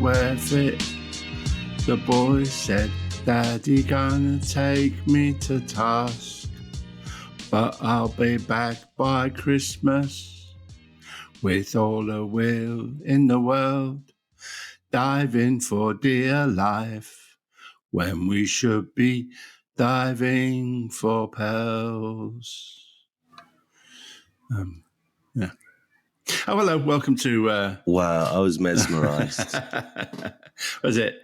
worth it. The boy said, Daddy gonna take me to task, but I'll be back by Christmas with all the will in the world, diving for dear life when we should be diving for pearls. Yeah. Oh, hello. Welcome to... Wow, I was mesmerized. Was it?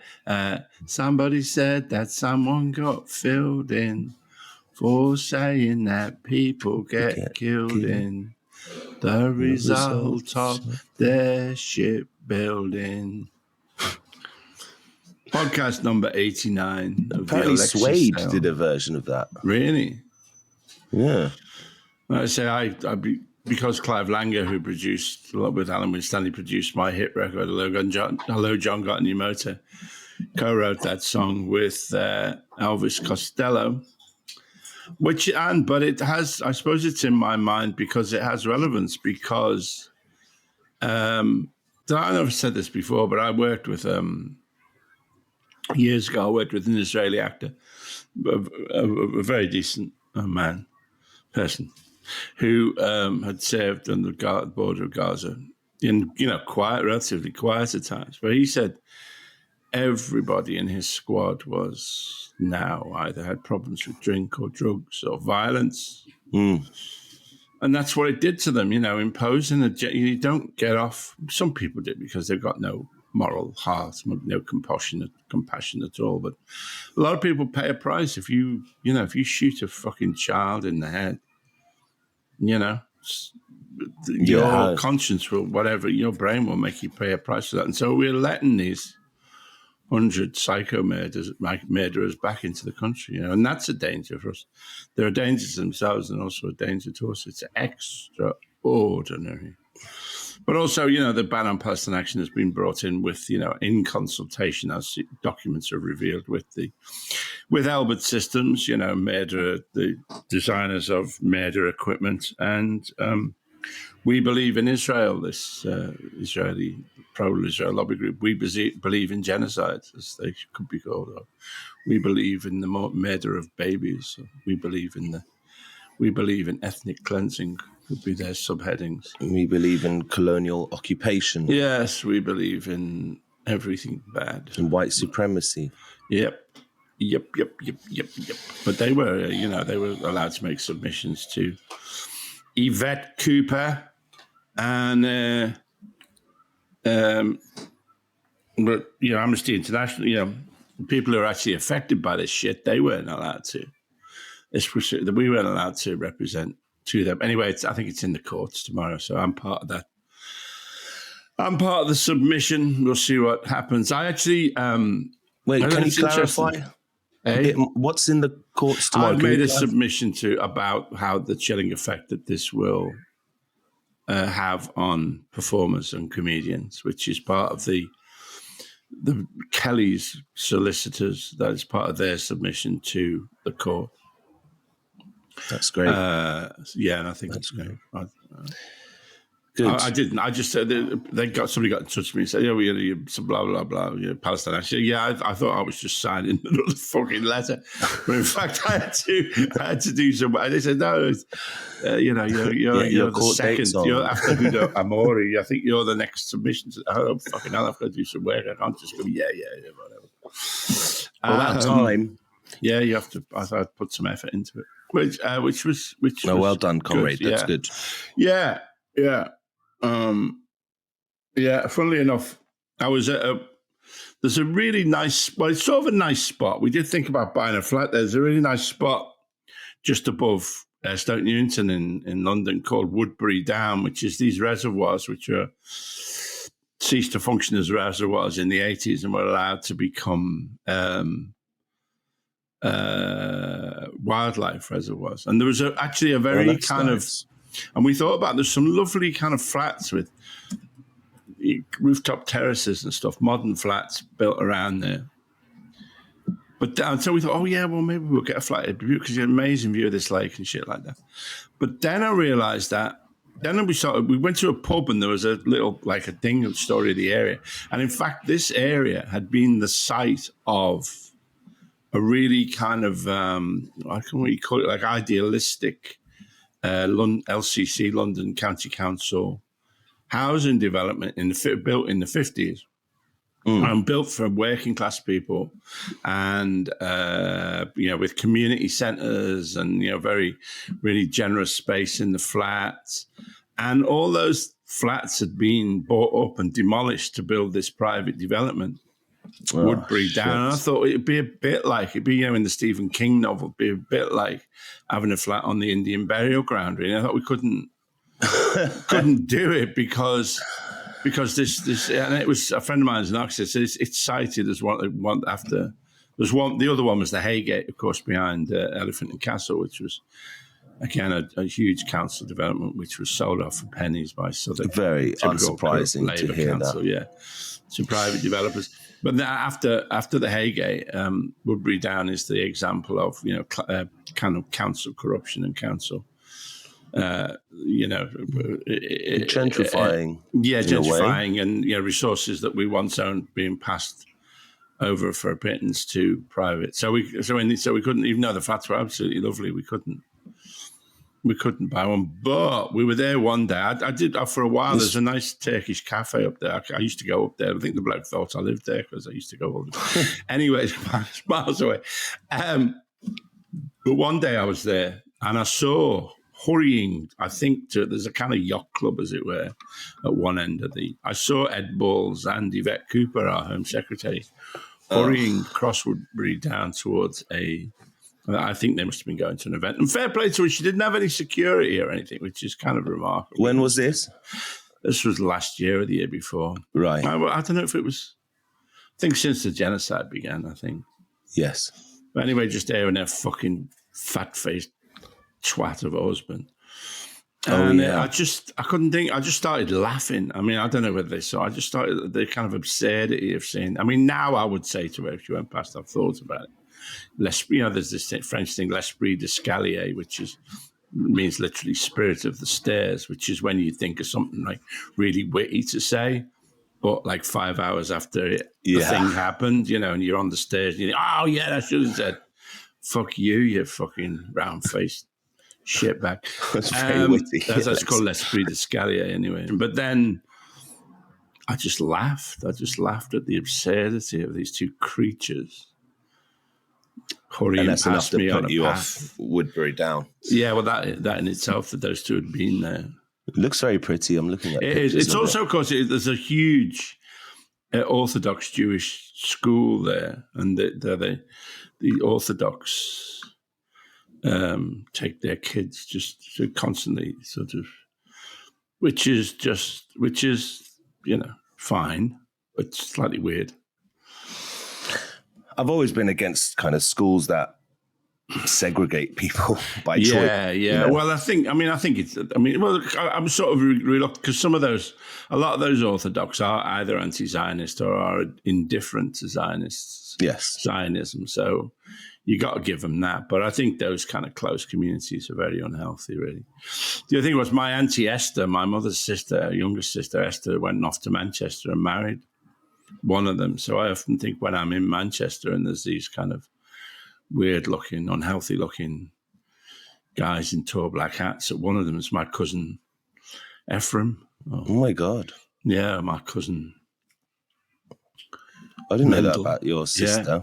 Somebody said that someone got filled in for saying that people get killed in the result of their shipbuilding. Podcast number 89. Apparently Suede did a version of that. Really? Yeah. I say because Clive Langer, who produced, with Alan Winstanley, produced my hit record, Hello, John Got a New Motor, co-wrote that song with Elvis Costello, but it has, I suppose it's in my mind because it has relevance because, I never said this before, but I worked with, years ago, I worked with an Israeli actor, a very decent person, who had served on the border of Gaza in, relatively quiet at times. But he said everybody in his squad was now either had problems with drink or drugs or violence. Mm. And that's what it did to them, imposing you don't get off. Some people did because they've got no moral heart, no compassion at all. But a lot of people pay a price if you shoot a fucking child in the head. Your conscience will, whatever, your brain will make you pay a price for that. And so we're letting these 100 psycho murderers back into the country, and that's a danger for us. They're a danger to themselves and also a danger to us. It's extraordinary. But also, the ban on Palestine action has been brought in with, in consultation, as documents are revealed, with Elbit Systems, the designers of murder equipment. And we believe in Israel, this Israeli pro-Israel lobby group. We believe in genocide, as they could be called. We believe in the murder of babies. We believe in ethnic cleansing. Would be their subheadings. We believe in colonial occupation. Yes, we believe in everything bad. And white supremacy. Yep. But they were, they were allowed to make submissions to Yvette Cooper and, but, Amnesty International, people who are actually affected by this shit, they weren't allowed to. We weren't allowed to represent to them. Anyway, I think it's in the courts tomorrow, so I'm part of that. I'm part of the submission. We'll see what happens. I actually... Wait, can you clarify? What's in the courts tomorrow? I've made a submission about how the chilling effect that this will have on performers and comedians, which is part of the Kelly's solicitors. That is part of their submission to the court. That's great. And I think that's great. Good. I didn't. I just said somebody got in touch with me and said, you some blah blah blah, Palestine. I said, I thought I was just signing another fucking letter, but in fact, I had to do some. They said, no, you're the second. You're after Huda Amori. I think you're the next submission. Oh fucking hell, I've got to do some work. I can't just go. Yeah, whatever. That time. Yeah, you have to. I put some effort into it. Which was well done, comrade. Good. That's good. Yeah. Funnily enough, I was at there's a really nice, it's sort of a nice spot. We did think about buying a flat. There's a really nice spot just above Stoke Newington in London called Woodbury Down, which is these reservoirs which ceased to function as reservoirs in the 80s and were allowed to become wildlife reservoirs. And there was actually a very kind of, and we thought about, there's some lovely kind of flats with rooftop terraces and stuff, modern flats built around there. But so we thought, maybe we'll get a flat because you have an amazing view of this lake and shit like that. But then I realized that then we went to a pub and there was a little, like a thing, story of the area. And in fact, this area had been the site of a really kind of, I can really call it, like idealistic LCC, London County Council, housing development built in the 50s. Built for working class people, and with community centres and very really generous space in the flats, and all those flats had been bought up and demolished to build this private development, Woodbury Down. And I thought it'd be a bit like in the Stephen King novel, it'd be a bit like having a flat on the Indian burial ground. Really, I thought we couldn't do it because this and it was a friend of mine as an architect. So it's cited as one after. There's one. The other one was the Haygate, of course, behind Elephant and Castle, which was again a huge council development, which was sold off for pennies by Southwark. Very unsurprising Labour to hear council, that. To private developers. But then after the Haygate, Woodbury Down is the example of kind of council corruption and council. Gentrifying. Gentrifying and resources that we once owned being passed over for a pittance to private. So we couldn't, even though the flats were absolutely lovely, we couldn't buy one. But we were there one day. I did for a while. There's a nice Turkish cafe up there. I used to go up there. I think the bloke thought I lived there because I used to go all the time. Anyways, miles away. But one day I was there and I saw, hurrying, I think, there's a kind of yacht club, as it were, at one end of I saw Ed Balls and Yvette Cooper, our Home Secretary, hurrying across Woodbury Down towards I think they must have been going to an event. And fair play to her, she didn't have any security or anything, which is kind of remarkable. When was this? This was last year or the year before. Right. I don't know if it was, I think since the genocide began, I think. Yes. But anyway, just airing their fucking fat-faced twat of a husband. And I couldn't think, I just started laughing. I mean, I don't know whether they saw, I just started the kind of absurdity of saying, I mean, now I would say to her, if she went past, I've thought about it. There's this French thing, l'esprit d'escalier, which means literally spirit of the stairs, which is when you think of something like really witty to say, but like 5 hours after the thing happened, and you're on the stairs and you think, oh yeah, I should have said, fuck you fucking round-faced shitbag. That's very witty. That's called l'esprit d'escalier anyway. But then I just laughed. I just laughed at the absurdity of these two creatures hurrying past enough to me put on a you path. off Woodbury Down. Yeah, well, that in itself, that those two had been there. It looks very pretty. I'm looking at it. It's also, of course, there's a huge Orthodox Jewish school there, and the Orthodox take their kids just constantly sort of, which is fine, but slightly weird. I've always been against kind of schools that segregate people by choice. Yeah. Well, I'm sort of reluctant because a lot of those Orthodox are either anti-Zionist or are indifferent to Zionists. Yes. Zionism. So you got to give them that. But I think those kind of close communities are very unhealthy, really. The other thing was my Auntie Esther, my mother's sister, youngest sister Esther, went off to Manchester and married one of them. So I often think when I'm in Manchester and there's these kind of weird-looking, unhealthy-looking guys in tall black hats, that one of them is my cousin Ephraim. Oh my God. Yeah, my cousin. I didn't know that about your sister.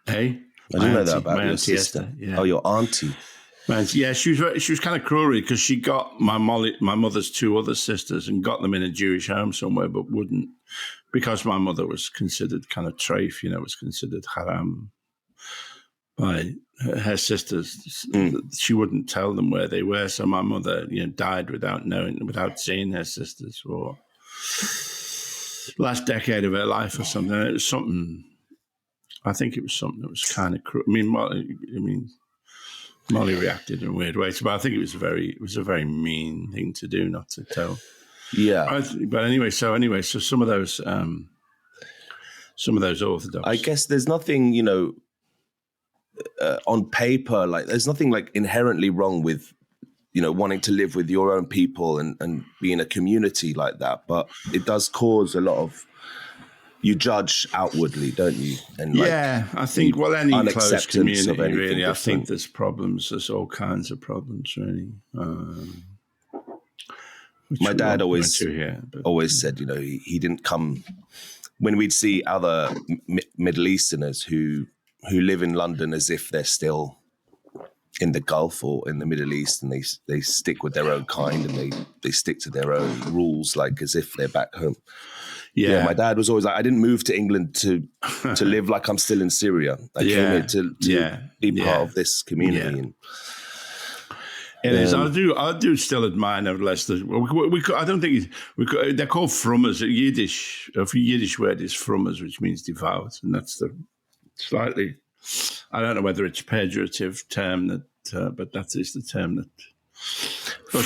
Yeah. Hey? I didn't know that about your sister. Yeah. Oh, your auntie. Yeah, she was kind of cruel because she got my mother's two other sisters and got them in a Jewish home somewhere, but wouldn't, because my mother was considered kind of treif, was considered haram by her sisters. She wouldn't tell them where they were. So my mother, died without seeing her sisters for last decade of her life or something. And it was something. I think it was something that was kind of cruel. Molly reacted in a weird way, but I think it was a very mean thing to do, not to tell. Yeah. But anyway, so some of those Orthodox. I guess there's nothing, on paper, like there's nothing like inherently wrong with wanting to live with your own people and be in a community like that. But it does cause a lot of, you judge outwardly, don't you? And I think, any close community, really, different. I think there's problems. There's all kinds of problems, really. My dad always said, he didn't come, when we'd see other Middle Easterners who live in London as if they're still in the Gulf or in the Middle East, and they stick with their own kind and they stick to their own rules, like as if they're back home. Yeah, my dad was always like, I didn't move to England to live like I'm still in Syria. I came here to be part of this community. And, it is. I do still admire, nevertheless. I don't think they're called frummers. Yiddish. A Yiddish word is frummers, which means devout, and that's the slightly. I don't know whether it's a pejorative term but that is the term that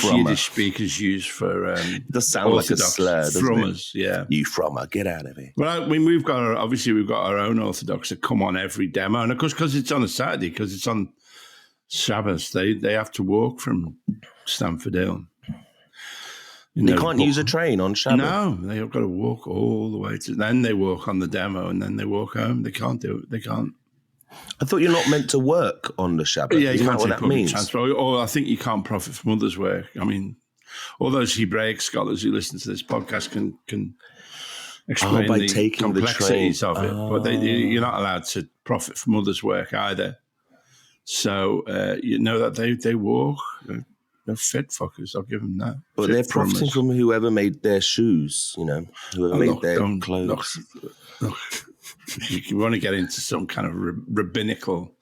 Yiddish speakers use for. It does sound like a slur, doesn't frummers, it? Yeah. You frummer, get out of here. Well, I mean, we've got our own Orthodox that come on every demo, and of course, because it's on a Saturday, because it's on Shabbos, they have to walk from Stamford Hill. They can't use a train on Shabbos. No, they've got to walk all the way to. Then they walk on the demo, and then they walk home. They can't do it. They can't. I thought you're not meant to work on the Shabbat. Yeah, you can't take public transport. Or I think you can't profit from others' work. I mean, all those Hebraic scholars who listen to this podcast can explain the complexities of it, but you're not allowed to profit from others' work either. So that they walk. They're fit fuckers. I'll give them that. But they're profiting from whoever made their shoes. Whoever made their clothes. Look, you want to get into some kind of rabbinical,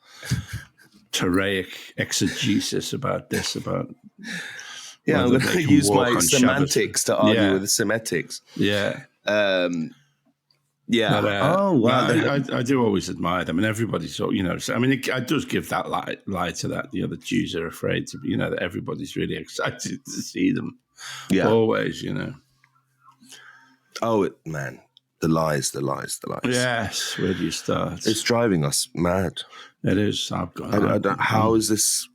Toraic exegesis about this, about I'm going to use my semantics to argue with the Semitics. Yeah. Yeah. But, I do always admire them, and everybody's so I mean, it does give that lie to that. The Jews are afraid to, that everybody's really excited to see them. Yeah. Always, Oh, man. The lies. Yes, where do you start? It's driving us mad. It is. How is this?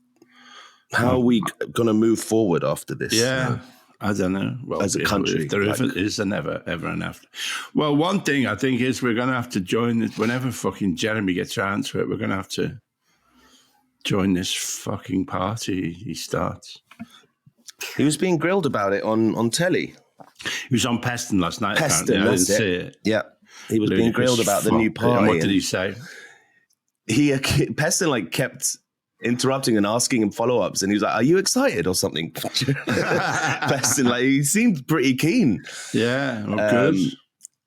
How are we going to move forward after this? Yeah, I don't know. Well, as a country, if there is there never ever an after. Well, one thing I think is we're going to have to join this whenever fucking Jeremy gets around to it. We're going to have to join this fucking party he starts. He was being grilled about it on telly. He was on Peston last night. Peston, I didn't see it. Yeah, he was being grilled about the new party. And what did he say? Peston kept interrupting and asking him follow-ups, and he was like, "Are you excited or something?" Peston, he seemed pretty keen. Yeah, good.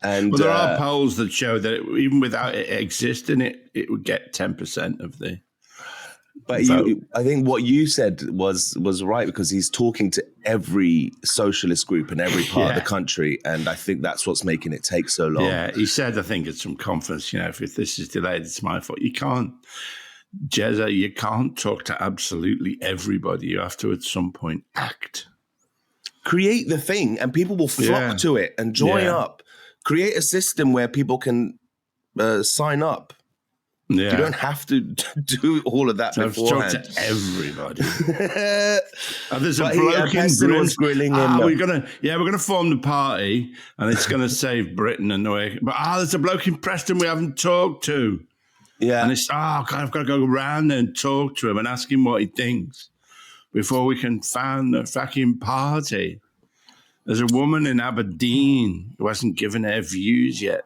And there are polls that show that even without it existing, it would get 10% of the. But I think what you said was right, because he's talking to every socialist group in every part of the country, and I think that's what's making it take so long. Yeah, he said, I think at some conference, if this is delayed, it's my fault. You can't, Jezza, you can't talk to absolutely everybody. You have to at some point act. Create the thing, and people will flock to it and join up. Create a system where people can sign up. Yeah. You don't have to do all of that beforehand. Talk to everybody. There's a bloke in Britain grilling him. We're gonna form the party, and it's gonna save Britain and the way. But there's a bloke in Preston we haven't talked to. Yeah, and it's God, I've got to go around and talk to him and ask him what he thinks before we can found the fucking party. There's a woman in Aberdeen who hasn't given her views yet.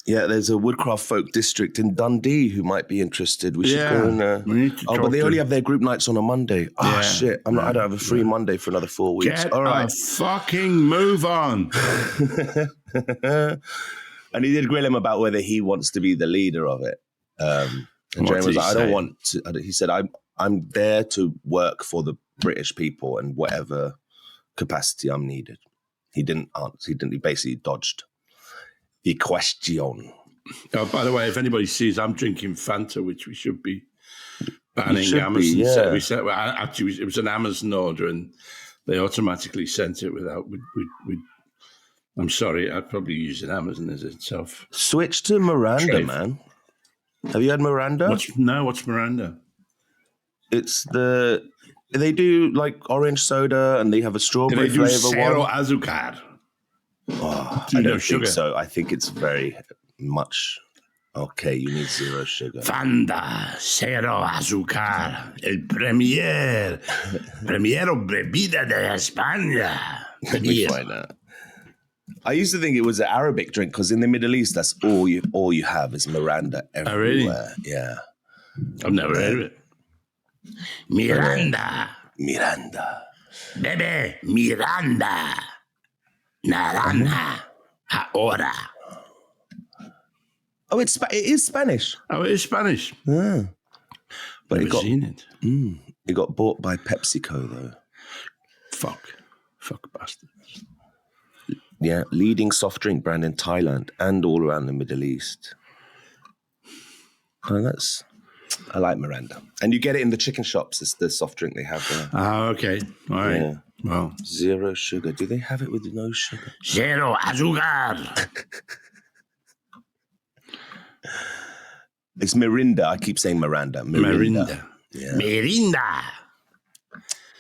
Yeah, there's a Woodcraft Folk District in Dundee who might be interested. We should go and. But they only have their group nights on a Monday. Oh shit! I don't have a free Monday for another 4 weeks. Get a fucking move on. And he did grill him about whether he wants to be the leader of it. And Jeremy was like, "I don't want to." He said, "I'm there to work for the British people in whatever capacity I'm needed." He didn't answer. He basically dodged the question. Oh, by the way, if anybody sees, I'm drinking Fanta, which we should be banning. Amazon. We said, actually, it was an Amazon order, and they automatically sent it without. I'm sorry, I'd probably use an Amazon as itself. Switch to Miranda, man. Have you had Miranda? What's Miranda? It's the They do like orange soda, and they have a strawberry flavor Zero one. azúcar. Oh, I don't think so. I think it's very much. Okay, you need zero sugar. Fanta, cero azúcar. El primero bebida de España. Let me find out. I used to think it was an Arabic drink because in the Middle East, that's all you have is Miranda everywhere. Oh, really? Yeah. I've never heard of it. Miranda. Bebe, Miranda. Naranja. Ahora. Oh, it is Spanish. Oh, it is Spanish. Yeah. But Never seen it. It got bought by PepsiCo, though. Fuck bastards. Yeah, leading soft drink brand in Thailand and all around the Middle East. Oh, I like Miranda. And you get it in the chicken shops. It's the soft drink they have there. Oh, okay. All right. Yeah. Well, zero sugar. Do they have it with no sugar? Zero azúcar. It's Mirinda. I keep saying Miranda. Mirinda. Yeah. Mirinda.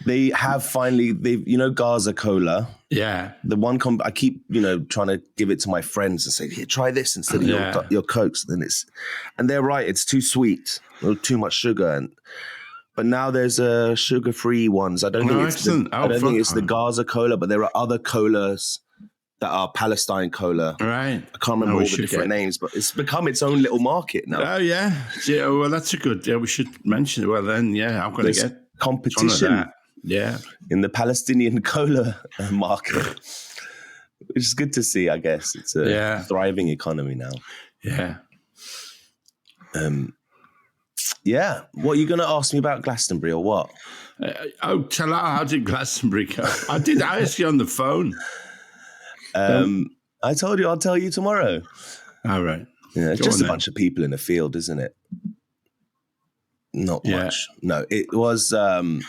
They have finally, Gaza Cola. Yeah. The one I keep, trying to give it to my friends and say, here, try this instead of your Cokes. And they're right. It's too sweet or too much sugar. But now there's sugar-free ones. I don't think it's the Gaza Cola, but there are other colas that are Palestine Cola. Right. I can't remember all the different names, but it's become its own little market now. Oh, yeah. Well, that's a good, we should mention it. Well, then, I'm going to get competition. Yeah. In the Palestinian cola market, which is good to see, I guess. It's a thriving economy now. Yeah. Yeah. What, are you going to ask me about Glastonbury or what? Talal, how did Glastonbury go? I did ask you on the phone. I told you I'll tell you tomorrow. All right. Yeah, it's just a bunch of people in a field, isn't it? Not much. No, it was... that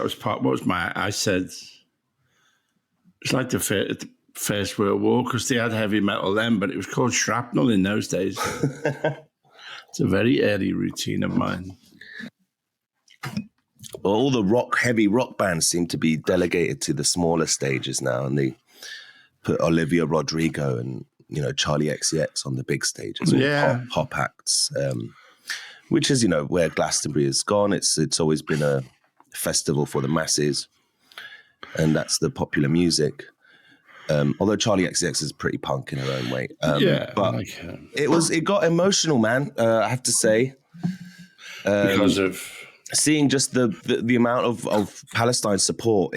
was part... What was I said... It's like the First World War, because they had heavy metal then, but it was called shrapnel in those days. It's a very early routine of mine. Well, all the heavy rock bands seem to be delegated to the smaller stages now, and they put Olivia Rodrigo and Charlie XCX on the big stages. Pop acts, which is where Glastonbury has gone. It's always been a festival for the masses, and that's the popular music. Although Charlie XCX is pretty punk in her own way. But I like her. It got emotional, man. I have to say, because of seeing just the amount of Palestine support.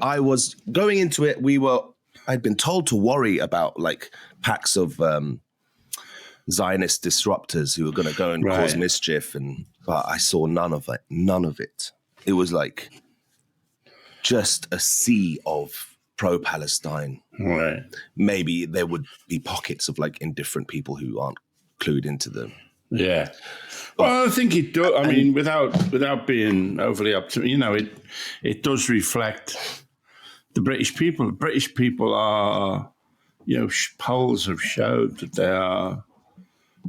I was going into it. I'd been told to worry about like packs of Zionist disruptors who were going to go and cause mischief, but I saw none of it. None of it. It was like just a sea of pro-Palestine. Right. Maybe there would be pockets of like indifferent people who aren't clued into them. Yeah. Well, I think it does. I mean, without being overly optimistic, it does reflect the British people. The British people are, polls have showed that they are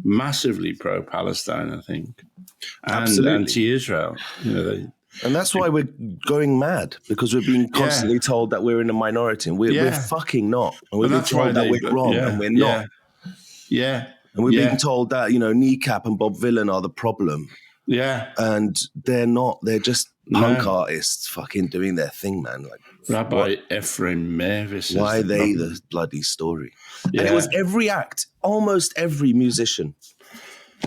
massively pro-Palestine, I think, and anti-Israel. And that's why we're going mad, because we're being constantly told that we're in a minority, and we're fucking not. And we're being told that we're wrong, and we're not. Yeah. And we're being told that, Kneecap and Bob Vylan are the problem. Yeah. And they're not. They're just punk artists fucking doing their thing, man. Like Rabbi Ephraim Mavis. Why are they the bloody story? Yeah. And it was every act, almost every musician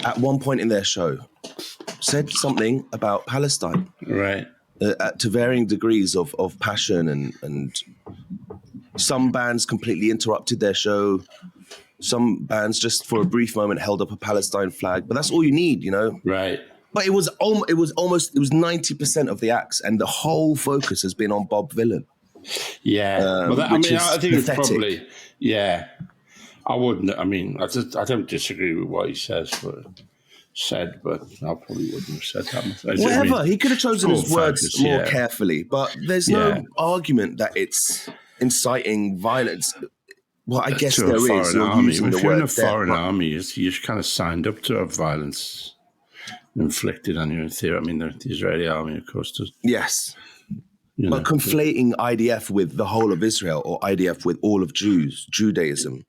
at one point in their show said something about Palestine. Right. To varying degrees of passion, and some bands completely interrupted their show. Some bands just for a brief moment held up a Palestine flag, but that's all you need, Right. But it was 90% of the acts, and the whole focus has been on Bob Vylan. Yeah. I think it's probably, I wouldn't, I don't disagree with what he said, but I probably wouldn't have said that. Whatever. He could have chosen his words more carefully, but there's no argument that it's inciting violence. Well, I guess there is. If you're in a foreign army, you're kind of signed up to have violence. inflicted on you in theory. I mean, the Israeli army, of course, does. Yes. But conflating IDF with the whole of Israel or IDF with all of Judaism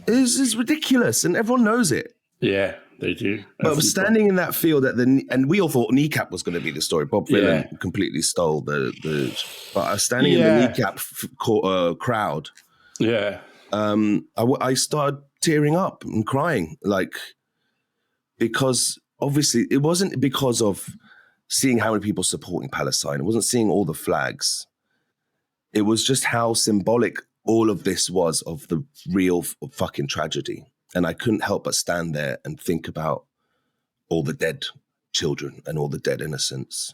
is ridiculous, and everyone knows it. Yeah, they do. But standing in that field and we all thought kneecap was going to be the story. Bob Dylan completely stole the but I was standing in the kneecap crowd. Yeah. I started tearing up and crying, like, because obviously it wasn't because of seeing how many people supporting Palestine. It wasn't seeing all the flags. It was just how symbolic all of this was of the real fucking tragedy. And I couldn't help but stand there and think about all the dead children and all the dead innocents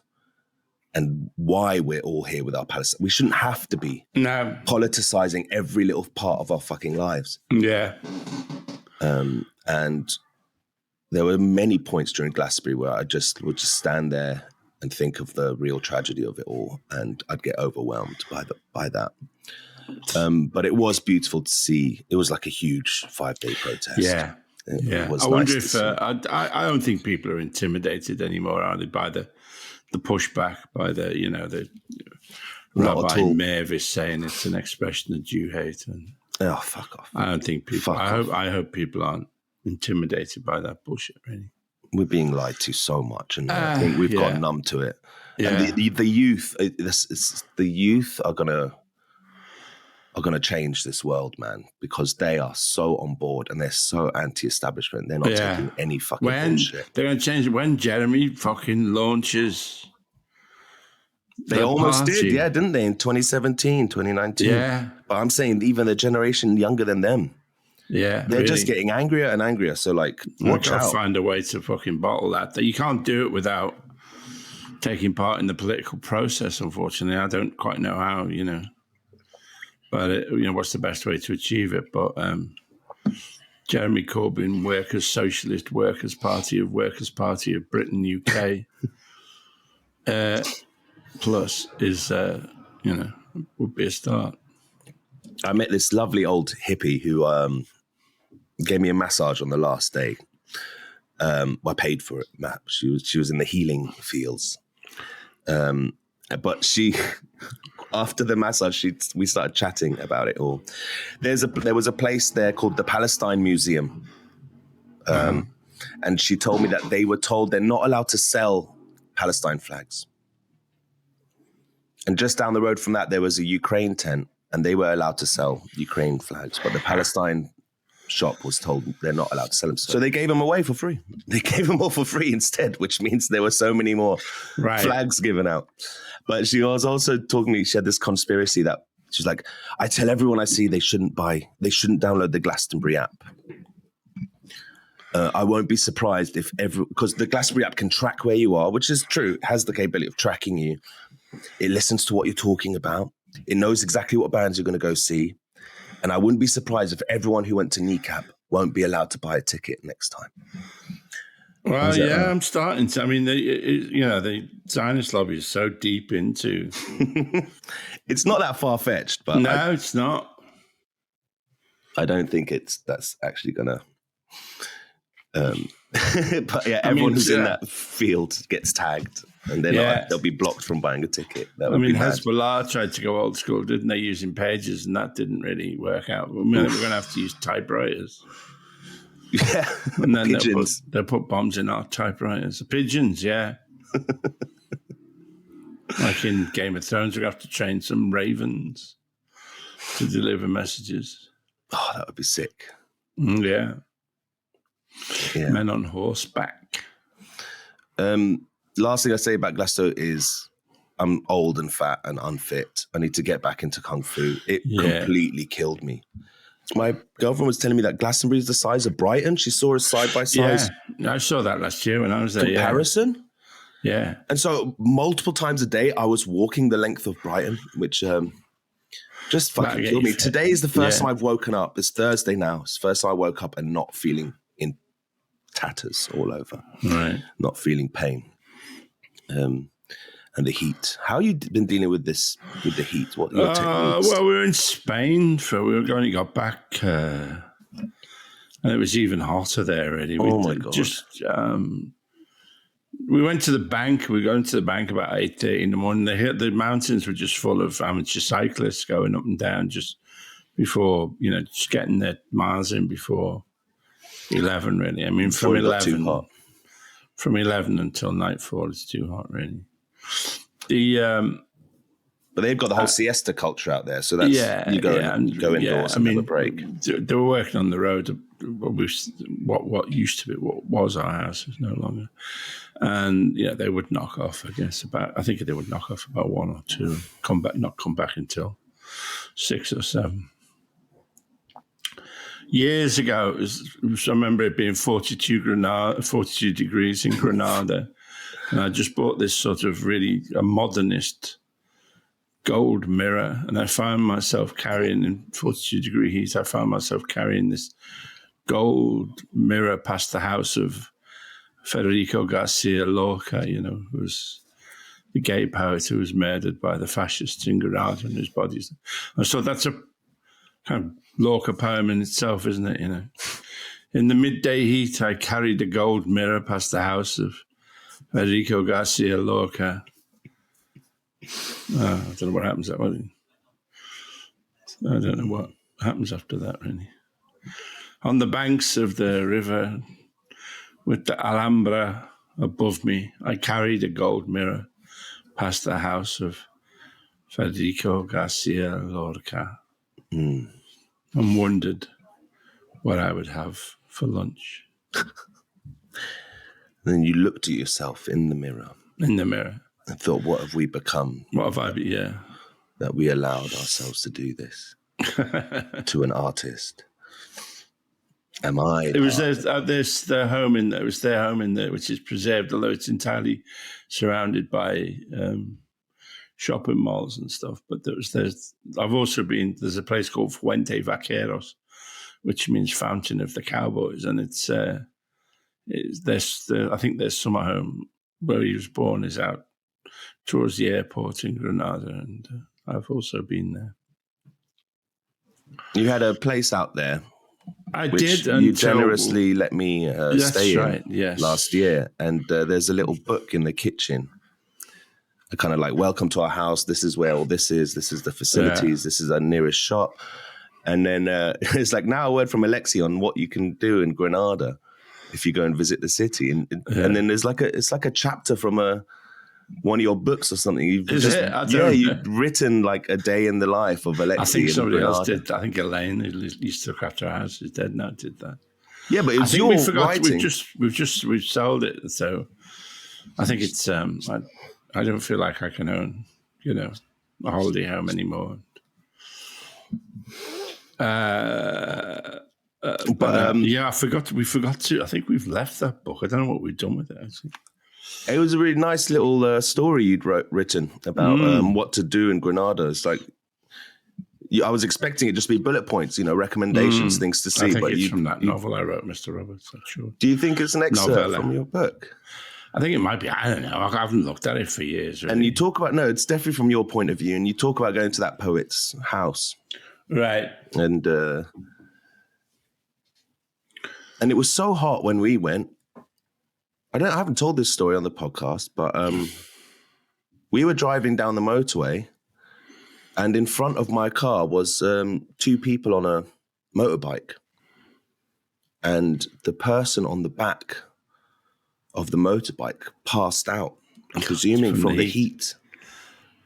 and why we're all here with our Palestine. We shouldn't have to be politicizing every little part of our fucking lives. Yeah. And there were many points during Glastonbury where I would just stand there and think of the real tragedy of it all, and I'd get overwhelmed by that. But it was beautiful to see. It was like a huge 5-day protest. Yeah. It was I wonder if I don't think people are intimidated anymore, are they, by the pushback, by the Rabbi Mavis saying it's an expression of Jew hate. And oh, fuck off! I don't think people. I hope people aren't intimidated by that bullshit. Really, we're being lied to so much, and I think we've got numb to it. Yeah. And the youth, the youth are gonna change this world, man, because they are so on board and they're so anti-establishment. They're not taking any fucking bullshit. They're gonna change it when Jeremy fucking launches. They almost did, didn't they? In 2017, 2019. Yeah. But I'm saying even the generation younger than them. Yeah. They're just getting angrier and angrier. So, like, watch out. Find a way to fucking bottle that. You can't do it without taking part in the political process, unfortunately. I don't quite know how, But, what's the best way to achieve it? But Jeremy Corbyn, Workers' Socialist, Workers' Party of Britain, UK, plus is, would be a start. I met this lovely old hippie who gave me a massage on the last day. I paid for it. She was in the healing fields. But she, after the massage, we started chatting about it all. There was a place there called the Palestine Museum. And she told me that they were told they're not allowed to sell Palestine flags. And just down the road from that, there was a Ukraine tent, and they were allowed to sell Ukraine flags. But the Palestine shop was told they're not allowed to sell them. So they gave them away for free. They gave them all for free instead, which means there were so many more flags given out. But she was also talking to me, she had this conspiracy that she's like, I tell everyone I see they shouldn't download the Glastonbury app. I won't be surprised if because the Glastonbury app can track where you are, which is true. It has the capability of tracking you. It listens to what you're talking about. It knows exactly what bands you're going to go see. And I wouldn't be surprised if everyone who went to Kneecap won't be allowed to buy a ticket next time. Well, yeah, I'm starting to. I mean, the Zionist lobby is so deep into. It's not that far-fetched, but no, it's not. I don't think that's actually gonna. But yeah, everyone who's in that field gets tagged, and then they'll be blocked from buying a ticket. Hezbollah tried to go old school, didn't they, using pages, and that didn't really work out. We're going to have to use typewriters. Yeah, and then they'll put bombs in our typewriters. The pigeons, yeah. Like in Game of Thrones, we have to train some ravens to deliver messages. Oh, that would be sick. Yeah. Men on horseback. Last thing I say about Glasto is I'm old and fat and unfit. I need to get back into Kung Fu. It completely killed me. My girlfriend was telling me that Glastonbury is the size of Brighton. She saw a side-by-side. Yeah, I saw that last year when I was there. Comparison? Yeah. And so multiple times a day, I was walking the length of Brighton, which just fucking killed me. Today is the first time I've woken up. It's Thursday now. It's the first time I woke up and not feeling in tatters all over. Right. Not feeling pain. And the heat. How you been dealing with this, with the heat? What are your techniques? Well, we were in Spain we only got back, and it was even hotter there already. Oh my God. Just, We went to the bank. We were going to the bank about 8:30 in the morning. The mountains were just full of amateur cyclists going up and down just before, just getting their miles in before 11, really. I mean, from 11 until nightfall, it's too hot, really. But they've got the whole siesta culture out there, so that's you go indoors and have a break. They were working on the road. What used to be, what was our house is no longer, and they would knock off. I think they would knock off about 1 or 2, not come back until 6 or 7. Years ago, I remember it being 42 degrees in Granada, and I just bought this sort of really a modernist gold mirror, and I found myself carrying, in 42-degree heat, I found myself carrying this gold mirror past the house of Federico Garcia Lorca, who was the gay poet who was murdered by the fascists in Granada, and his body's. And so that's a kind of Lorca poem in itself, isn't it? In the midday heat, I carried a gold mirror past the house of Federico Garcia Lorca. I don't know what happens that way. I don't know what happens after that, really. On the banks of the river, with the Alhambra above me, I carried a gold mirror past the house of Federico Garcia Lorca and wondered what I would have for lunch. Then you looked at yourself in the mirror. And thought, what have we become? What have I been, that we allowed ourselves to do this to an artist. Am I? It was their home in there. It was their home in there, which is preserved, although it's entirely surrounded by shopping malls and stuff. But I've also been. There's a place called Fuente Vaqueros, which means Fountain of the Cowboys, and it's I think their summer home where he was born is out towards the airport in Granada, and I've also been there. You had a place out there. I which did. You generously let me stay in yes. last year, and there's a little book in the kitchen. I kind of like, welcome to our house. This is where all this is. This is the facilities. This is our nearest shop. And then it's like now a word from Alexei on what you can do in Granada if you go and visit the city. And then there's it's like a chapter from one of your books or something. You've written like a day in the life of Alexei. I think somebody else did. I think Elaine, who used to look after our house, is dead now, did that. Yeah, but it was your writing. We've sold it, so I think it's. I don't feel like I can own, a holiday home anymore. I forgot. We forgot to. I think we've left that book. I don't know what we've done with it, actually. It was a really nice little story you'd written about what to do in Granada. It's like I was expecting it just to be bullet points, recommendations, things to see. I think it's from that novel I wrote, Mr. Roberts. I'm sure. Do you think it's an excerpt from your book? I think it might be. I don't know. I haven't looked at it for years. Really. And you talk about it's definitely from your point of view, and you talk about going to that poet's house, right? And it was so hot when we went. I haven't told this story on the podcast, but we were driving down the motorway, and in front of my car was 2 people on a motorbike. And the person on the back of the motorbike passed out, I'm presuming from the heat.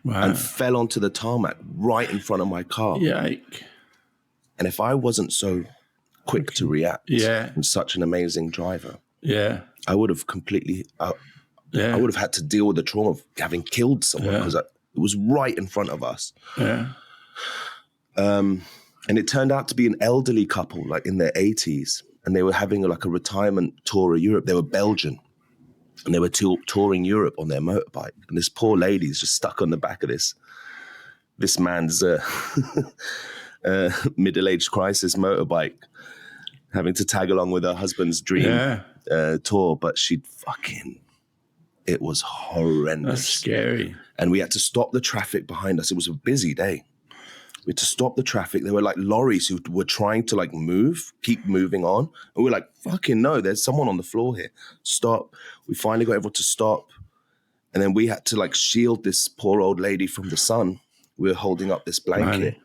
Wow. And fell onto the tarmac right in front of my car. Yike. And if I wasn't so quick to react and such an amazing driver, I would have completely, I would have had to deal with the trauma of having killed someone because it was right in front of us. Yeah. And it turned out to be an elderly couple, like in their 80s, and they were having a retirement tour of Europe. They were Belgian, and they were touring Europe on their motorbike. And this poor lady's just stuck on the back of this man's middle-aged crisis motorbike, having to tag along with her husband's dream tour. But it was horrendous. That's scary. And we had to stop the traffic behind us. It was a busy day. We had to stop the traffic. There were like lorries who were trying to like keep moving on. And we were like, fucking no, there's someone on the floor here. Stop. We finally got everyone to stop. And then we had to like shield this poor old lady from the sun. We were holding up this blanket. Really?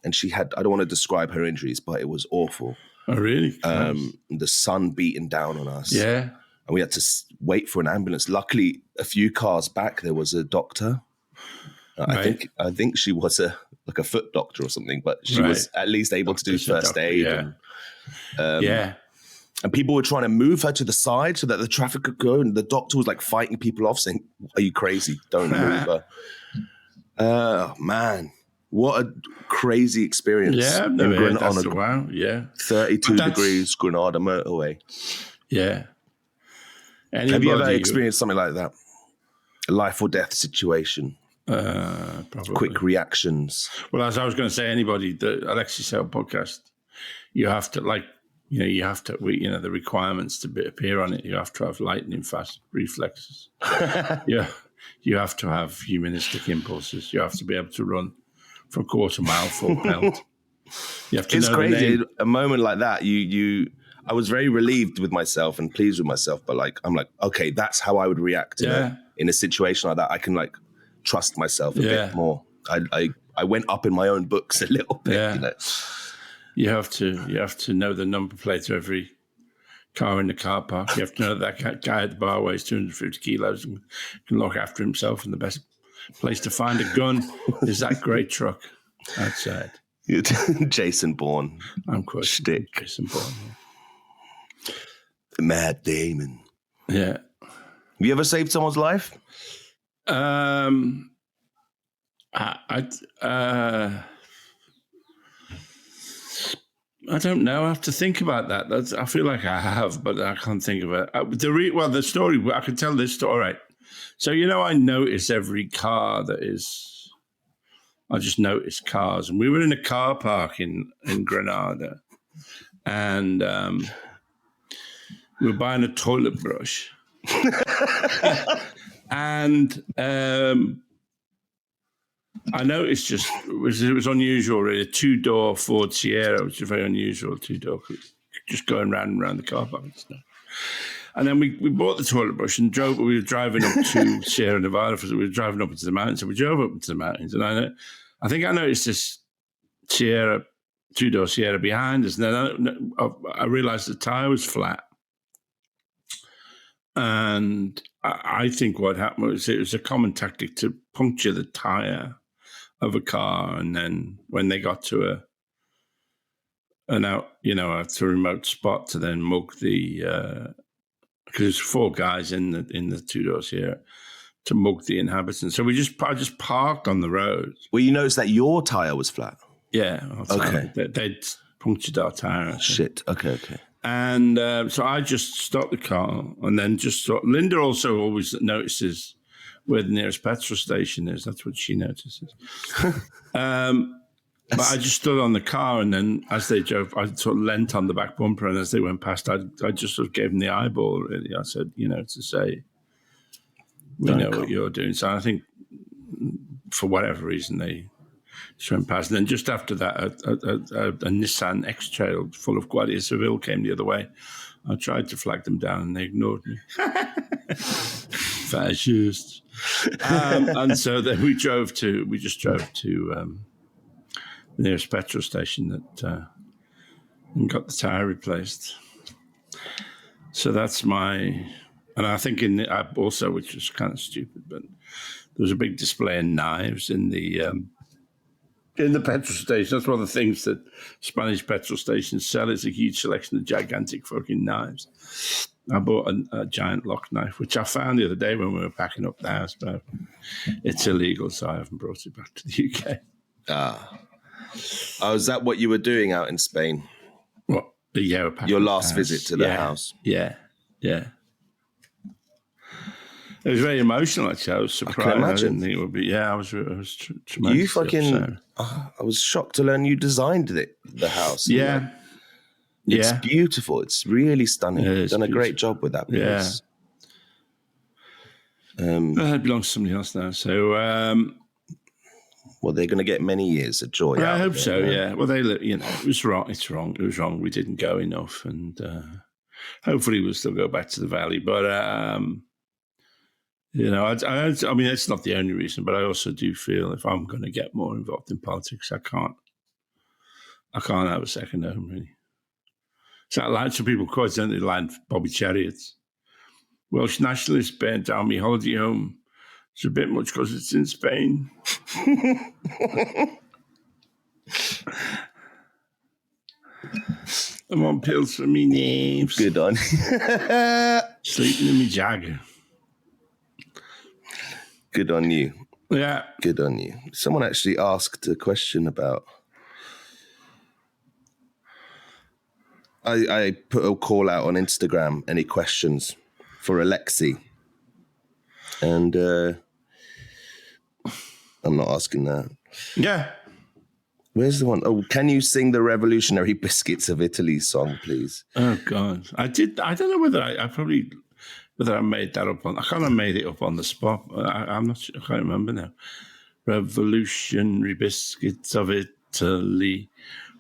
And she had, I don't want to describe her injuries, but it was awful. Oh, really? The sun beating down on us. Yeah. And we had to wait for an ambulance. Luckily, a few cars back, there was a doctor. Right. I think she was a foot doctor or something, but she was at least able to do first aid. Yeah. And people were trying to move her to the side so that the traffic could go. And the doctor was like fighting people off, saying, "Are you crazy? Don't move her." Man, what a crazy experience! Yeah, on wow. Yeah, 32 degrees Granada motorway. Yeah. Have you ever experienced something like that? A life or death situation? Probably. Quick reactions. Well, as I was going to say, anybody, the Alexei and Talal podcast, you have to the requirements to appear on it. You have to have lightning fast reflexes. Yeah, you have to have humanistic impulses. You have to be able to run for a quarter mile full pelt. You have to. It's crazy. A moment like that, I was very relieved with myself and pleased with myself, but I'm like, okay, that's how I would react in a situation like that. I can like trust myself a bit more. I went up in my own books a little bit. Yeah. You know? You have to know the number plate of every car in the car park. You have to know that guy at the bar weighs 250 kilos and can look after himself. And the best place to find a gun is that great truck outside. Jason Bourne. I'm quoting Shtick. Jason Bourne. Matt Damon. Yeah. Have you ever saved someone's life? I don't know. I have to think about that. I feel like I have, but I can't think of it. The story, I can tell this story. All right. So, I notice every car that is, I just notice cars. And we were in a car park in Granada, and we were buying a toilet brush. And I noticed it was unusual, really, a 2-door Ford Sierra, which is very unusual, 2-door, just going round and round the car park and stuff. And then we bought the toilet brush and we were driving up to Sierra Nevada. We were driving up into the mountains, so we drove up into the mountains. And I think I noticed this Sierra, 2-door Sierra behind us. And then I realized the tire was flat. And I think what happened was it was a common tactic to puncture the tire of a car, and then when they got to a remote spot to then mug the because there's 4 guys in the 2-doors here to mug the inhabitants. So I just parked on the road. Well, you noticed that your tire was flat. Yeah. Okay. They'd punctured our tire. Shit. Okay. And so I just stopped the car and then just thought, Linda also always notices where the nearest petrol station is. That's what she notices. But I just stood on the car, and then as they drove, I sort of leant on the back bumper, and as they went past, I just sort of gave them the eyeball, really. I said, to say, we know what you're doing. So I think for whatever reason, they just went past. And then just after that, a Nissan X-Trail full of Guardia Civil came the other way. I tried to flag them down, and they ignored me. Fascists. And so then we just drove to the nearest petrol station and got the tire replaced. So that's and I think also, which was kind of stupid, but there was a big display of knives in the petrol station. That's one of the things that Spanish petrol stations sell, is a huge selection of gigantic fucking knives. I bought a giant lock knife, which I found the other day when we were packing up the house, but it's illegal, so I haven't brought it back to the UK. Oh, is that what you were doing out in Spain? What? Yeah, your last visit to the house? Yeah. It was very emotional, actually. I was surprised. I can imagine. I didn't think it would be. Yeah, I was tremendously You fucking... I was shocked to learn you designed the house. Yeah. It's beautiful. It's really stunning. You've done a great job with that piece. Yeah. It belongs to somebody else now. So, Well, they're going to get many years of joy. I hope so. Yeah. Well, it was wrong. It's wrong. It was wrong. We didn't go enough, and hopefully we'll still go back to the Valley. But I mean, it's not the only reason. But I also do feel if I'm going to get more involved in politics, I can't have a second home really. So I like some people quite certainly like Bobby Chariot's. Welsh nationalists burnt down my holiday home. It's a bit much because it's in Spain. I'm on pills for me nerves. Good on. Sleeping in my Jagger. Good on you. Yeah. Good on you. Someone actually asked a question about... I put a call out on Instagram, any questions for Alexei. And I'm not asking that. Yeah. Where's the one? Oh, can you sing the Revolutionary Biscuits of Italy song, please? Oh, God. I don't know whether whether I made that up on... I kind of made it up on the spot. I'm not sure. I can't remember now. Revolutionary Biscuits of Italy,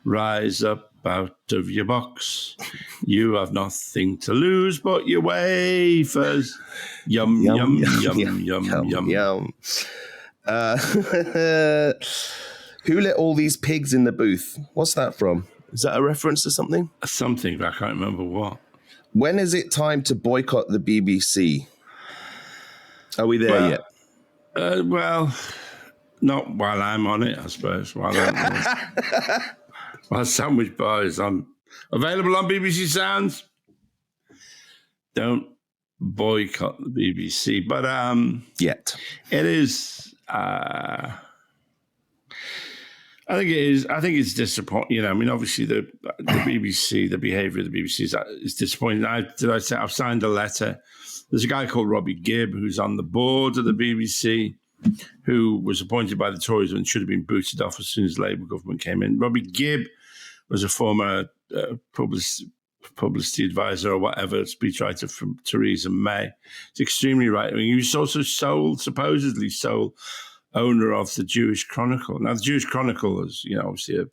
rise up out of your box. You have nothing to lose but your wafers. Yum, yum, yum, yum, yum, yum. Yum. Who let all these pigs in the booth? What's that from? Is that a reference to something? Something, but I can't remember what. When is it time to boycott the BBC? Are we there yet? Well, not while I'm on it, I suppose. While Sandwich Bar is on, available on BBC Sounds. Don't boycott the BBC, but yet it is. I think it is. I think it's disappointing. I mean, obviously the BBC, the behaviour of the BBC is disappointing. I've signed a letter. There's a guy called Robbie Gibb who's on the board of the BBC, who was appointed by the Tories and should have been booted off as soon as the Labour government came in. Robbie Gibb was a former publicity advisor or whatever, speechwriter from Theresa May. It's extremely right-wing. He was also supposedly sole owner of the Jewish Chronicle. Now, the Jewish Chronicle is, obviously a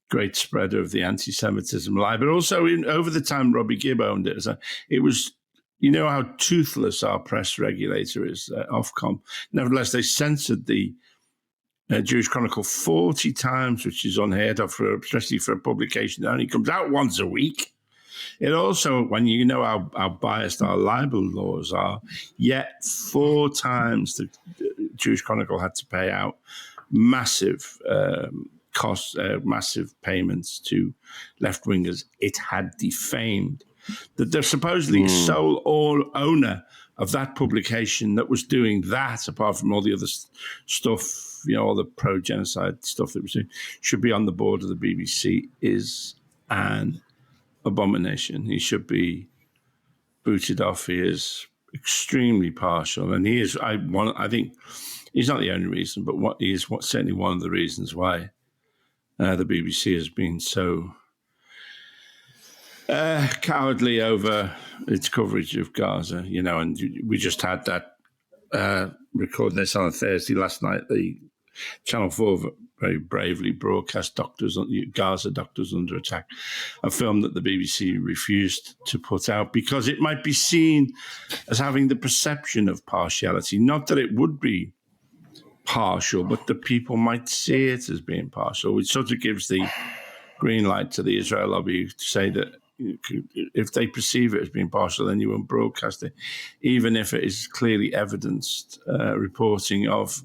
great spreader of the anti-Semitism lie, but also over the time Robbie Gibb owned it, it was... You know how toothless our press regulator is, Ofcom. Nevertheless, they censored the Jewish Chronicle 40 times, which is unheard of, especially for a publication that only comes out once a week. It also, when you know how biased our libel laws are, yet 4 times the Jewish Chronicle had to pay out massive costs, massive payments to left-wingers it had defamed. That they're supposedly sole owner of that publication that was doing that, apart from all the other stuff, all the pro-genocide stuff that was doing, should be on the board of the BBC is an abomination. He should be booted off. He is extremely partial, and he is. I think he's not the only reason, but he is certainly one of the reasons why the BBC has been so cowardly over its coverage of Gaza, and we just had that recording this on a Thursday last night. The Channel 4 very bravely broadcast Gaza doctors under attack, a film that the BBC refused to put out because it might be seen as having the perception of partiality. Not that it would be partial, but the people might see it as being partial, which sort of gives the green light to the Israel lobby to say that if they perceive it as being partial, then you won't broadcast it, even if it is clearly evidenced reporting of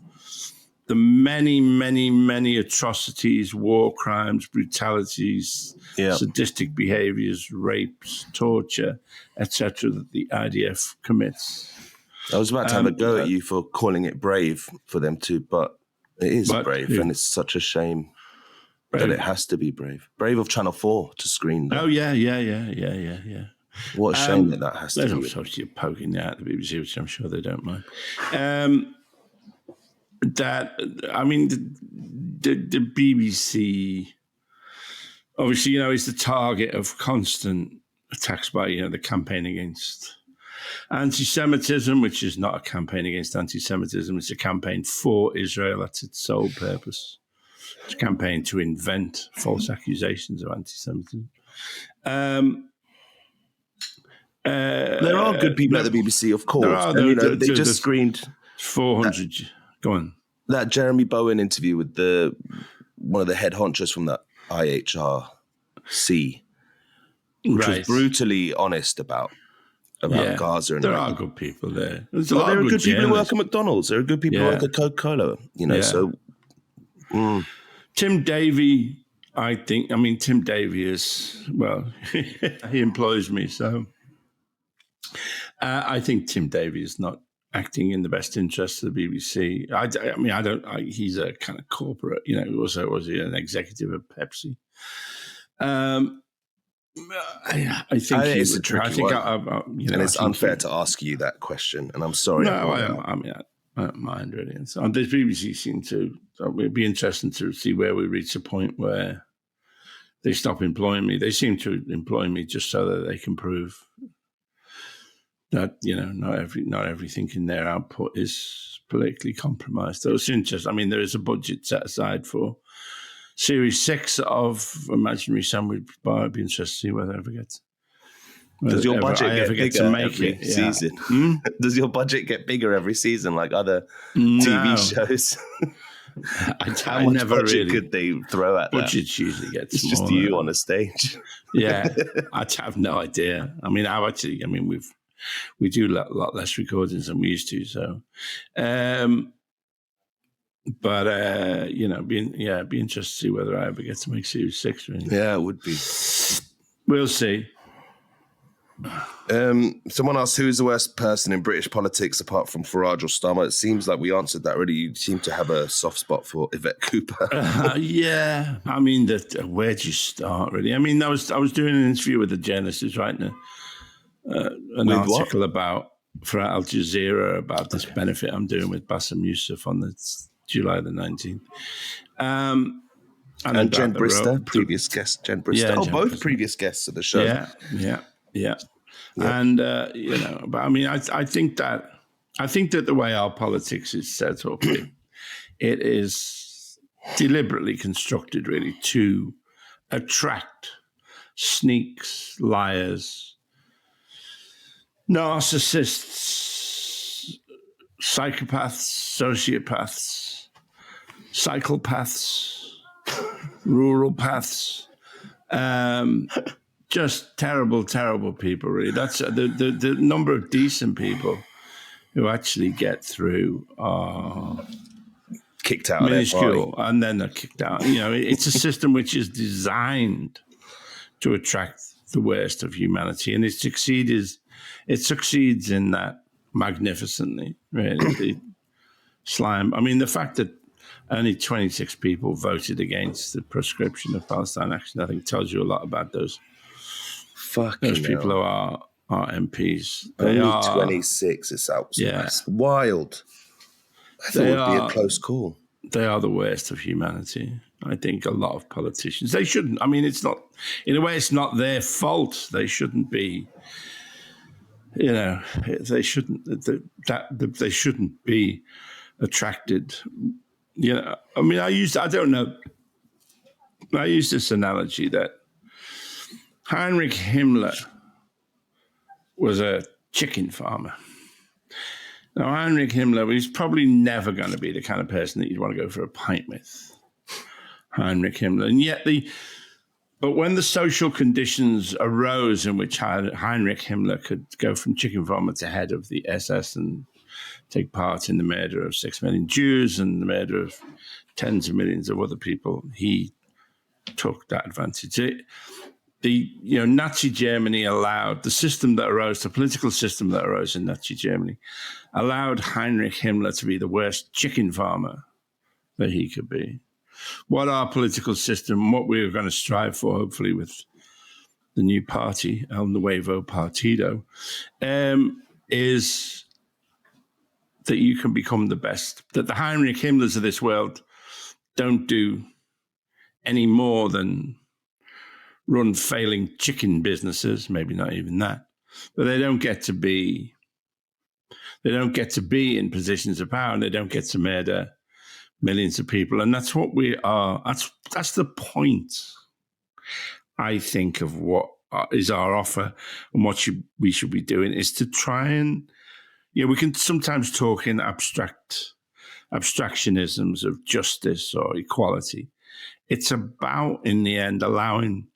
the many, many, many atrocities, war crimes, brutalities, sadistic behaviours, rapes, torture, etc., that the IDF commits. I was about to have a go at you for calling it brave for them to, but it is brave, and it's such a shame. Brave. That it has to be brave. Brave of Channel 4 to screen that. Oh, yeah. What a shame that has to be. There's obviously poking out the BBC, which I'm sure they don't mind. The BBC, obviously, is the target of constant attacks by, the campaign against Anti-Semitism, which is not a campaign against anti-Semitism, it's a campaign for Israel. That's its sole purpose. It's a campaign to invent false accusations of anti-Semitism. There are good people at the BBC, of course. And, they just screened 400. Go on. That Jeremy Bowen interview with one of the head honchos from the IHRC, which was brutally honest about Gaza. And there are good people there. There's there are good people who work at McDonald's. There are good people who work at Coca-Cola. So Tim Davie, Tim Davie is, he employs me, so I think Tim Davie is not acting in the best interest of the BBC. He's a kind of corporate, also was he an executive of Pepsi. I think it's a tricky one. And it's unfair to ask you that question, and I'm sorry. No, I don't mind really. And so the BBC seem to, it'd be interesting to see where we reach a point where they stop employing me. They seem to employ me just so that they can prove that, not everything in their output is politically compromised. So it's interesting. There is a budget set aside for Series 6 of Imaginary Sandwich Bar. I'd be interested to see whether I ever get. Does your budget get bigger every season? Does your budget get bigger every season like other TV shows? How much budget could they throw at that? Budgets usually get smaller. It's just you on a stage. I have no idea. We do a lot less recordings than we used to. So, be interested to see whether I ever get to make Series 6. Really. Yeah, it would be. We'll see. Someone asked, who is the worst person in British politics apart from Farage or Starmer? It seems like we answered that already. You seem to have a soft spot for Yvette Cooper. Where do you start, really? I was doing an interview with a journalist who's writing an article for Al Jazeera about this benefit I'm doing with Bassem Youssef on the July the 19th. And Jen Brister, previous guest, Jen Brister. Both previous guests of the show. Yeah. And I think that the way our politics is set up, it is deliberately constructed really to attract sneaks, liars, narcissists, psychopaths, sociopaths, psychopaths, rural paths. Just terrible, terrible people, really. That's the number of decent people who actually get through are kicked out minuscule, and then they're kicked out. It's a system which is designed to attract the worst of humanity, and it succeeds in that magnificently, really. The slime. The fact that only 26 people voted against the proscription of Palestine Action, I think, tells you a lot about those people who are MPs. They are 26. It's wild. I thought it would be a close call. They are the worst of humanity. I think a lot of politicians. They shouldn't. It's not. In a way, it's not their fault. They shouldn't be. They shouldn't. They shouldn't be attracted. I use this analogy that Heinrich Himmler was a chicken farmer. Now, Heinrich Himmler was probably never going to be the kind of person that you'd want to go for a pint with. Heinrich Himmler. And yet but when the social conditions arose in which Heinrich Himmler could go from chicken farmer to head of the SS and take part in the murder of 6 million Jews and the murder of tens of millions of other people, he took that advantage. Nazi Germany allowed the political system that arose in Nazi Germany, allowed Heinrich Himmler to be the worst chicken farmer that he could be. What our political system, what we're going to strive for, hopefully with the new party, El Nuevo Partido, is that you can become the best, that the Heinrich Himmlers of this world don't do any more than run failing chicken businesses, maybe not even that, but they don't get to be They don't get to be in positions of power, and they don't get to murder millions of people. And that's what we are. That's the point, I think, of what is our offer and what we should be doing, is to try and, we can sometimes talk in abstractionisms of justice or equality. It's about, in the end, allowing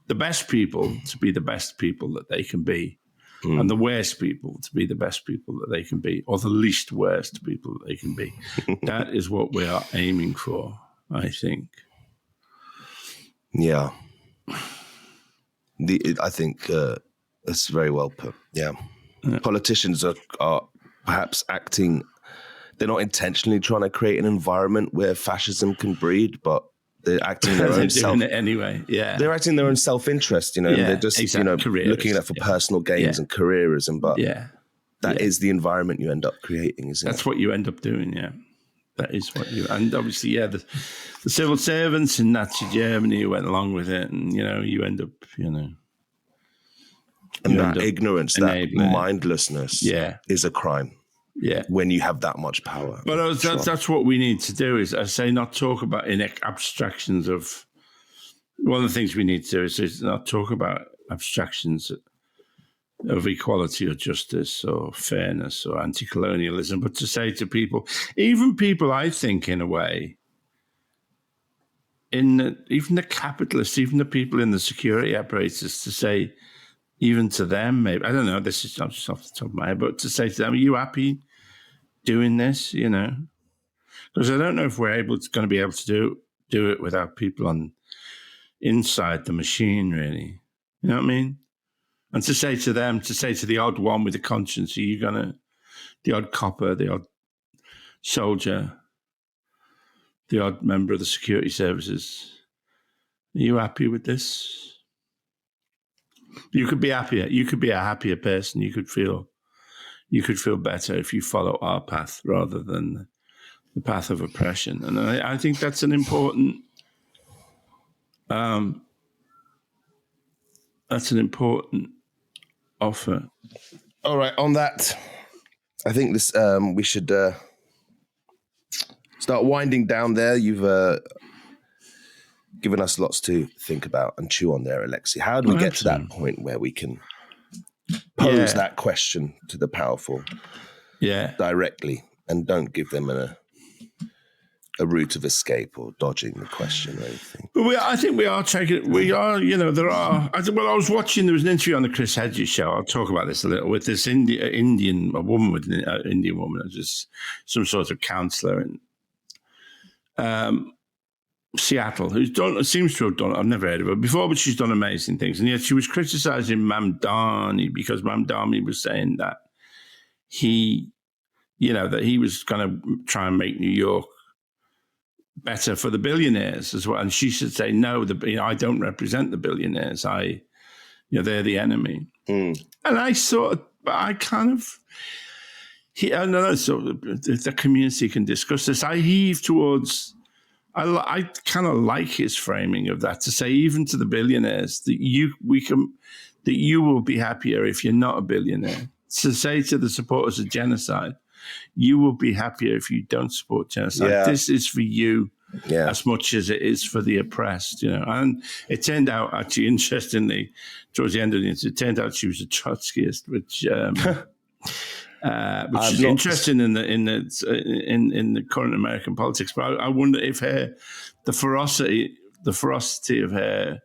the best people to be the best people that they can be, and the worst people to be the best people that they can be, or the least worst people that they can be. That is what we are aiming for, I think. Yeah. I think it's very well put. Yeah. Politicians are perhaps acting, they're not intentionally trying to create an environment where fascism can breed, but they're acting their own anyway. Yeah, they're acting their own self-interest. And they're just looking at it for personal gains and careerism. But that is the environment you end up creating, isn't it? That's what you end up doing. Yeah, that is what you. And obviously, the civil servants in Nazi Germany went along with it, and you end up, and that ignorance, that mindlessness, is a crime. Yeah, when you have that much power. But that's what we need to do, is, I say, not talk about in abstractions of. One of the things we need to do is not talk about abstractions of equality or justice or fairness or anti-colonialism, but to say to people, even people, I think, in a way, even the capitalists, even the people in the security apparatus, to say, even to them, maybe, I don't know, this is just off the top of my head, but to say to them, are you happy doing this, Because I don't know if we're going to be able to do it without people inside the machine, really. You know what I mean? And to say to them, to say to the odd one with a conscience, are you the odd copper, the odd soldier, the odd member of the security services, are you happy with this? You could be happier. You could be a happier person. You could feel better if you follow our path rather than the path of oppression. And I think that's an important offer. All right, on that, I think this we should start winding down there. You've given us lots to think about and chew on there, Alexei. How do we get to that point where we can pose that question to the powerful directly and don't give them a route of escape or dodging the question or anything? But I think we are taking, there are, I was watching, there was an interview on the Chris Hedges show, I'll talk about this a little, with this Indian woman, just some sort of counsellor in Seattle, seems to have done, I've never heard of her before, but she's done amazing things. And yet she was criticising Mamdani because Mamdani was saying that he was going to try and make New York better for the billionaires as well. And she should say, no, I don't represent the billionaires. They're the enemy. And I kind of, I know, so the community can discuss this. I heave towards, I kind of like his framing of that, to say even to the billionaires that you will be happier if you're not a billionaire. To say to the supporters of genocide, you will be happier if you don't support genocide. Yeah. This is for you as much as it is for the oppressed, And it turned out, actually, interestingly, towards the end of the interview, it turned out she was a Trotskyist, which is interesting in the current American politics. But I wonder if the ferocity of her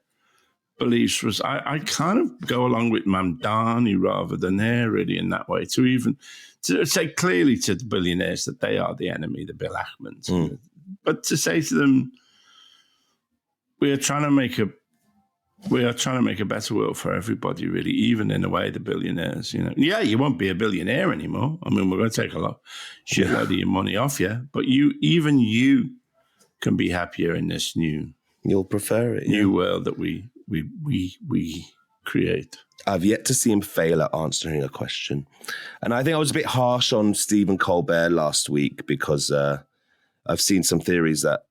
beliefs was, I kind of go along with Mamdani rather than her, really, in that way, to say clearly to the billionaires that they are the enemy, the Bill Ackmans, but to say to them, we are trying to make a better world for everybody, really, even in a way, the billionaires, you won't be a billionaire anymore. I mean, we're going to take a shitload of your money off you, but even you can be happier in this you'll prefer it, new world that we create. I've yet to see him fail at answering a question. And I think I was a bit harsh on Stephen Colbert last week because I've seen some theories that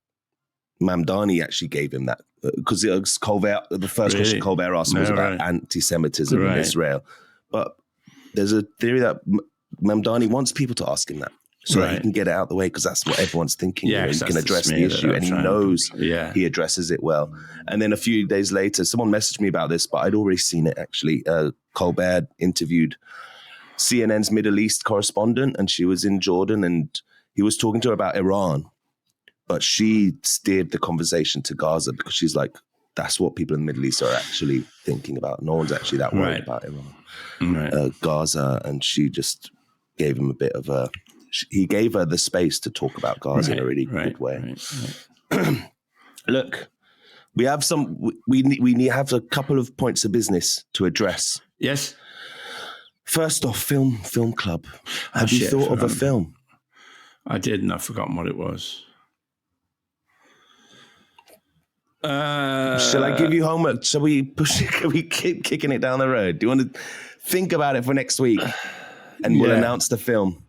Mamdani actually gave him that. Because Colbert, the first question Colbert asked was about anti-Semitism in Israel. But there's a theory that Mamdani wants people to ask him that. So that he can get it out of the way, because that's what everyone's thinking. Yeah, he can address the issue, and he knows he addresses it well. And then a few days later, someone messaged me about this, but I'd already seen it actually. Colbert interviewed CNN's Middle East correspondent, and she was in Jordan, and he was talking to her about Iran. But she steered the conversation to Gaza, because she's like, that's what people in the Middle East are actually thinking about. No one's actually that worried about Iran. Gaza, and she just gave him a bit of a... He gave her the space to talk about Gaza in a really good way. Look, we have we have a couple of points of business to address. Yes. First off, film club. Have you thought of a film? I did, and I've forgotten what it was. Shall I give you homework? Shall we push it? Can we keep kicking it down the road? Do you want to think about it for next week? And we'll announce the film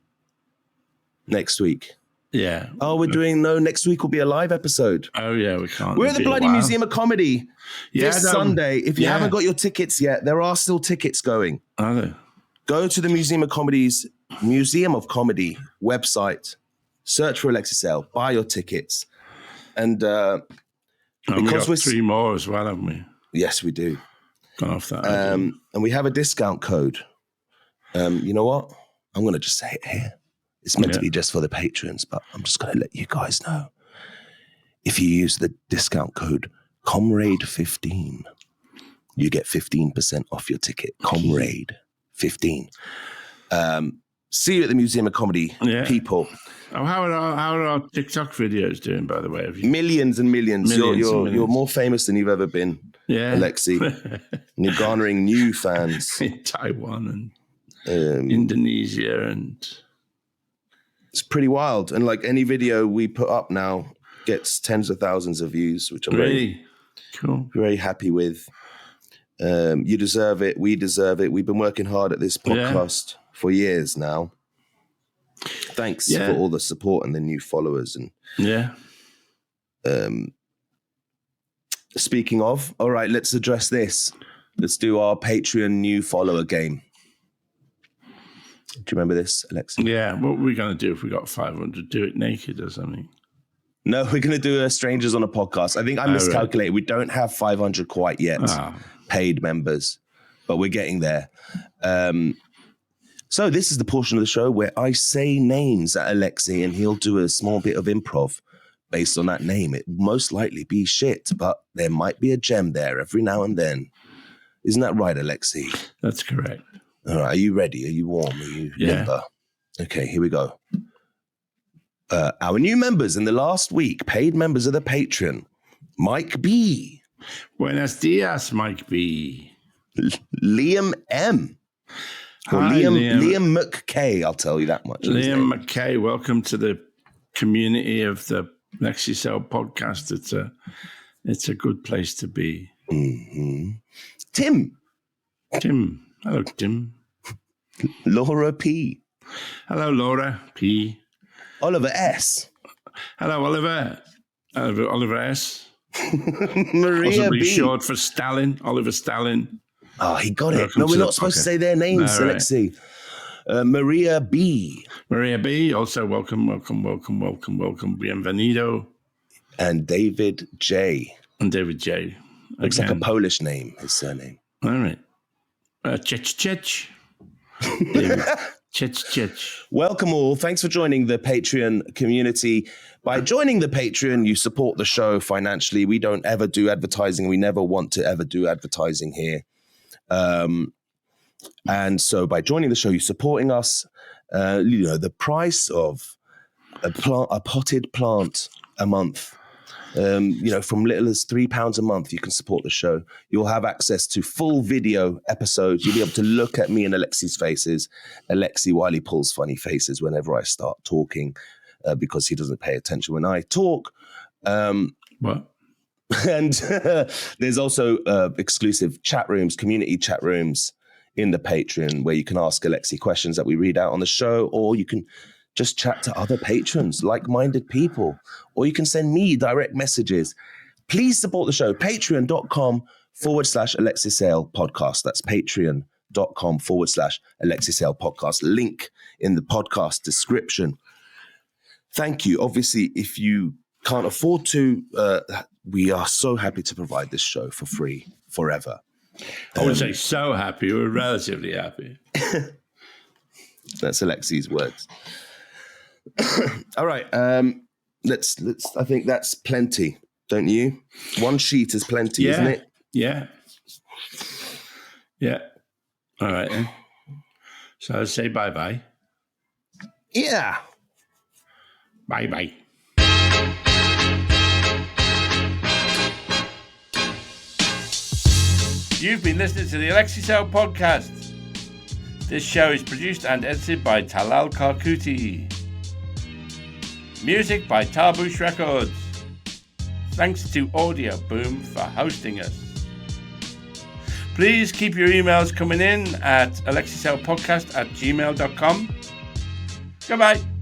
next week. Yeah. Oh, next week will be a live episode. Oh, yeah, we can't. We're at the bloody Museum of Comedy this Sunday. If you haven't got your tickets yet, there are still tickets going. Are there? Go to the Museum of Comedy website, search for Alexei Sale, buy your tickets. And because we've got 3 more as well, haven't we? Yes, we do. Gone off that. And we have a discount code. You know what? I'm going to just say it here. It's meant to be just for the patrons, but I'm just going to let you guys know. If you use the discount code Comrade15, you get 15% off your ticket. Comrade15. See you at the Museum of Comedy, people. Oh, how are our TikTok videos doing, by the way? Millions and millions. You're more famous than you've ever been, Alexei. And you're garnering new fans. In Taiwan and Indonesia and... It's pretty wild. And like any video we put up now gets tens of thousands of views, which I'm very happy with. You deserve it. We deserve it. We've been working hard at this podcast for years now. Thanks for all the support and the new followers. And speaking of, all right, let's address this. Let's do our Patreon new follower game. Do you remember this, Alexei? Yeah. What were we going to do if we got 500? Do it naked or something? No, we're going to do Strangers on a Podcast. I think I miscalculated. Right. We don't have 500 quite yet, paid members, but we're getting there. So this is the portion of the show where I say names at Alexei and he'll do a small bit of improv based on that name. It will most likely be shit, but there might be a gem there every now and then. Isn't that right, Alexei? That's correct. All right, are you ready? Are you warm? Are you limber? Okay, here we go. Our new members in the last week, paid members of the Patreon. Mike B. Buenos dias, Mike B. Liam M. Or Liam McKay, I'll tell you that much. Liam McKay, welcome to the community of the Alexei Sale podcast. It's a good place to be. Mm-hmm. Tim. Hello, Tim. Laura P. Hello, Laura P. Oliver S. Hello, Oliver. Oliver S. Maria Possibly B. short for Stalin. Oliver Stalin. Oh, he got it. No, we're not supposed to say their names, Alexei. Maria B. Maria B. Also, welcome. Bienvenido. And David J. Looks like a Polish name, his surname. All right. Chech. Chech. Welcome all. Thanks for joining the Patreon community. By joining the Patreon, you support the show financially. We don't ever do advertising. We never want to ever do advertising here. And so by joining the show, you're supporting us. The price of a potted plant a month. From little as £3 a month, you can support the show. You'll have access to full video episodes. You'll be able to look at me and Alexei's faces. Alexei while he pulls funny faces whenever I start talking, because he doesn't pay attention when I talk. What? And there's also exclusive chat rooms, community chat rooms in the Patreon where you can ask Alexei questions that we read out on the show, or you can just chat to other patrons, like-minded people, or you can send me direct messages. Please support the show. Patreon.com/Alexei Sale podcast. That's patreon.com/alexeisaylepodcast. Link in the podcast description. Thank you. Obviously, if you can't afford to, we are so happy to provide this show for free forever. I wouldn't say so happy. We're relatively happy. That's Alexei's words. All right. Let's. I think that's plenty, don't you? One sheet is plenty, isn't it? Yeah. All right then. So I'll say bye-bye. Yeah. Bye-bye. You've been listening to the Alexei and Talal podcast. This show is produced and edited by Talal Karkuti. Music by Tarbush Records. Thanks to Audio Boom for hosting us. Please keep your emails coming in at alexeisaylepodcast@gmail.com. Goodbye.